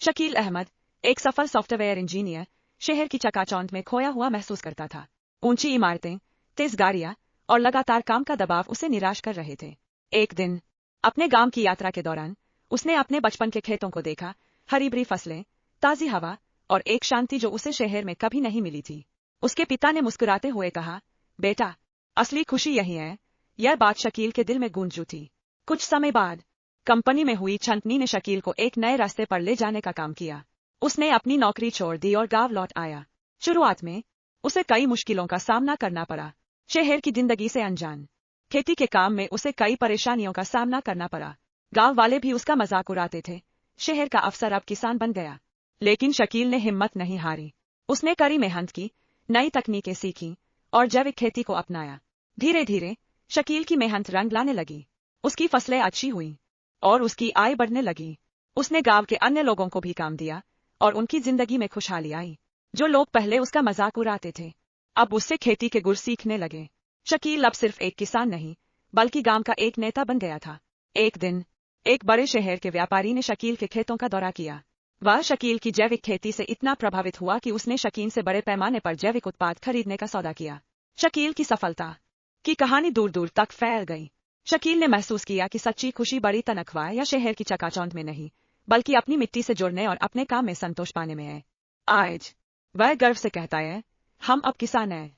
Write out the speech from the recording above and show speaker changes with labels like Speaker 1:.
Speaker 1: शकील अहमद, एक सफल software engineer, शहर की चकाचौंध में खोया हुआ महसूस करता था। ऊंची इमारतें, तेज गाड़ियां और लगातार काम का दबाव उसे निराश कर रहे थे। एक दिन अपने गांव की यात्रा के दौरान उसने अपने बचपन के खेतों को देखा, हरी भरी फसलें, ताजी हवा और एक शांति जो उसे शहर में कभी नहीं मिली थी। उसके पिता ने मुस्कुराते हुए कहा, बेटा, असली खुशी यही है। यह बात शकील के दिल में गूंज उठी। कुछ समय बाद कंपनी में हुई छंटनी ने शकील को एक नए रास्ते पर ले जाने का काम किया। उसने अपनी नौकरी छोड़ दी और गांव लौट आया। शुरुआत में उसे कई मुश्किलों का सामना करना पड़ा। शहर की जिंदगी से अनजान, खेती के काम में उसे कई परेशानियों का सामना करना पड़ा। गांव वाले भी उसका मजाक उड़ाते थे। शहर का अफसर अब किसान बन गया। लेकिन शकील ने हिम्मत नहीं हारी। उसने कड़ी मेहनत की, नई तकनीकें सीखी और जैविक खेती को अपनाया। धीरे धीरे शकील की मेहनत रंग लाने लगी। उसकी फसलें अच्छी हुईं और उसकी आय बढ़ने लगी। उसने गांव के अन्य लोगों को भी काम दिया और उनकी जिंदगी में खुशहाली आई। जो लोग पहले उसका मजाक उड़ाते थे, अब उससे खेती के गुर सीखने लगे। शकील अब सिर्फ एक किसान नहीं, बल्कि गांव का एक नेता बन गया था। एक दिन एक बड़े शहर के व्यापारी ने शकील के खेतों का दौरा किया। वह शकील की जैविक खेती से इतना प्रभावित हुआ कि उसने शकील से बड़े पैमाने पर जैविक उत्पाद खरीदने का सौदा किया। शकील की सफलता की कहानी दूर दूर तक फैल गई। शकील ने महसूस किया कि सच्ची खुशी बड़ी तनख्वाह या शहर की चकाचौंध में नहीं, बल्कि अपनी मिट्टी से जुड़ने और अपने काम में संतोष पाने में है। आज वह गर्व से कहता है, हम अब किसान हैं।